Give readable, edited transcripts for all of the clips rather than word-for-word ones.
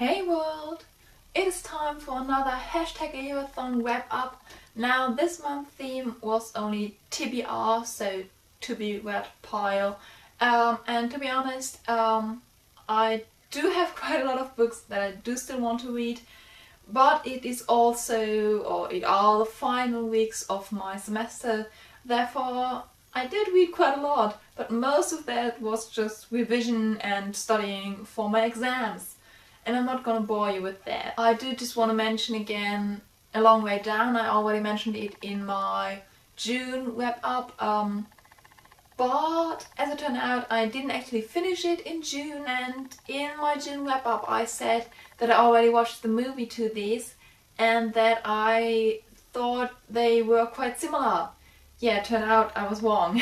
Hey world! It is time for another #Yearathon wrap up. Now this month's theme was only TBR, so to be read pile. And to be honest, I do have quite a lot of books that I do still want to read, but it is also, or it are the final weeks of my semester, therefore I did read quite a lot, but most of that was just revision and studying for my exams. And I'm not gonna bore you with that. I do just want to mention again, a long way down, I already mentioned it in my June wrap up, but as it turned out I didn't actually finish it in June, and in my June wrap up I said that I already watched the movie to this and that I thought they were quite similar. Yeah, it turned out I was wrong.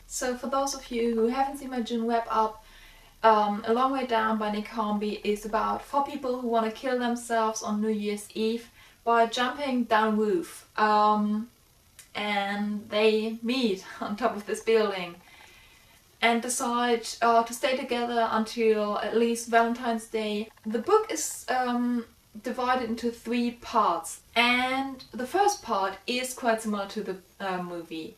So for those of you who haven't seen my June wrap up, A Long Way Down by Nick Hornby is about 4 people who want to kill themselves on New Year's Eve by jumping down roof. And they meet on top of this building and decide to stay together until at least Valentine's Day. The book is divided into 3 parts, and the first part is quite similar to the movie.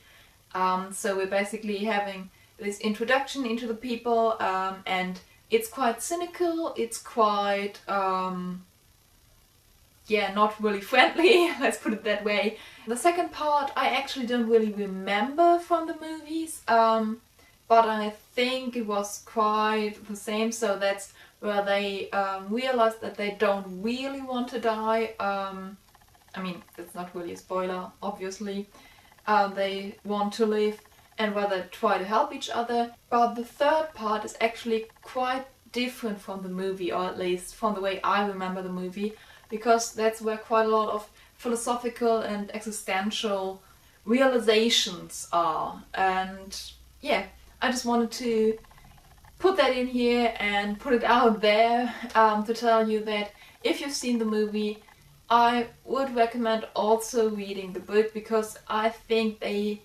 So we're basically having this introduction into the people, and it's quite cynical, it's quite, yeah, not really friendly, let's put it that way. The second part I actually don't really remember from the movies, but I think it was quite the same, so that's where they realize that they don't really want to die. I mean, that's not really a spoiler, obviously. They want to live and where they try to help each other. But the third part is actually quite different from the movie, or at least from the way I remember the movie, because that's where quite a lot of philosophical and existential realizations are. And yeah, I just wanted to put that in here and put it out there, to tell you that if you've seen the movie, I would recommend also reading the book, because I think they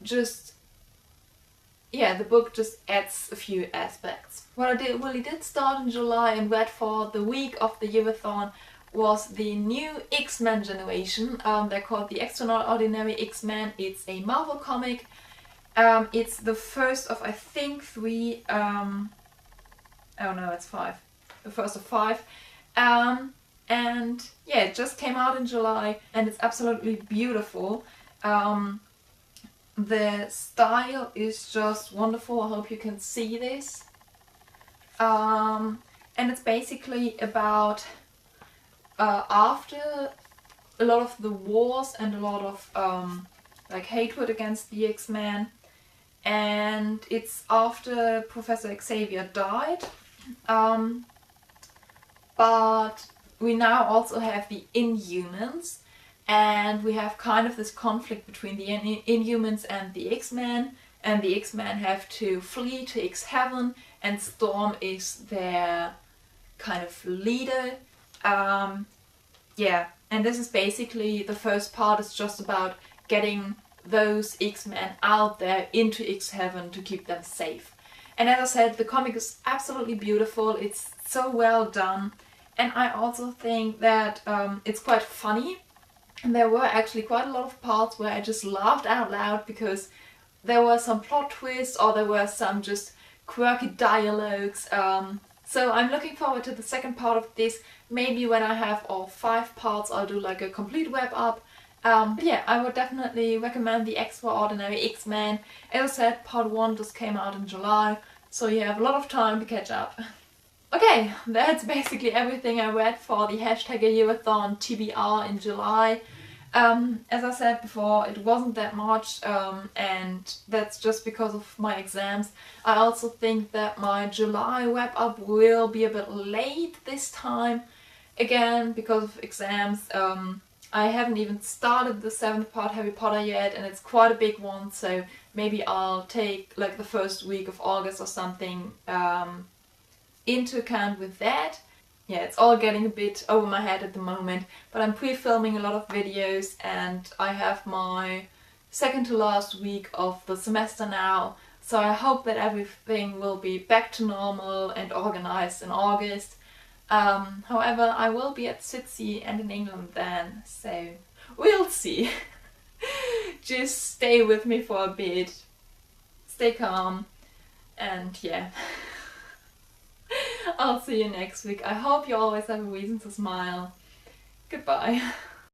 just, yeah, the book just adds a few aspects. What I really did start in July and read for the week of the Yearathon was the new Xmen generation. They're called the Extraordinary Xmen. It's a Marvel comic. It's the first of, I think, 3, oh no, it's 5. The first of 5. And yeah, it just came out in July and it's absolutely beautiful. The style is just wonderful. I hope you can see this. And it's basically about after a lot of the wars and a lot of like hatred against the X-Men, and it's after Professor Xavier died, but we now also have the Inhumans, and we have kind of this conflict between the Inhumans and the X-Men, and the X-Men have to flee to X-Heaven, and Storm is their kind of leader. Yeah, and this is basically, the first part is just about getting those X-Men out there into X-Heaven to keep them safe. And as I said, the comic is absolutely beautiful, it's so well done, and I also think that it's quite funny. And there were actually quite a lot of parts where I just laughed out loud because there were some plot twists, or there were some just quirky dialogues. So I'm looking forward to the second part of this. Maybe when I have all 5 parts I'll do like a complete wrap up. But yeah, I would definitely recommend the Extraordinary X-Men. As I said, part 1 just came out in July, so you have a lot of time to catch up. Okay, that's basically everything I read for the #Yearathon TBR in July. As I said before, it wasn't that much, and that's just because of my exams. I also think that my July wrap-up will be a bit late this time, again because of exams. I haven't even started the 7th part Harry Potter yet, and it's quite a big one, so maybe I'll take like the first week of August or something into account with that. Yeah, it's all getting a bit over my head at the moment, but I'm pre-filming a lot of videos, and I have my second to last week of the semester now, so I hope that everything will be back to normal and organized in August. However, I will be at Sitsi and in England then, so we'll see. Just stay with me for a bit, stay calm, and yeah. I'll see you next week. I hope you always have a reason to smile. Goodbye.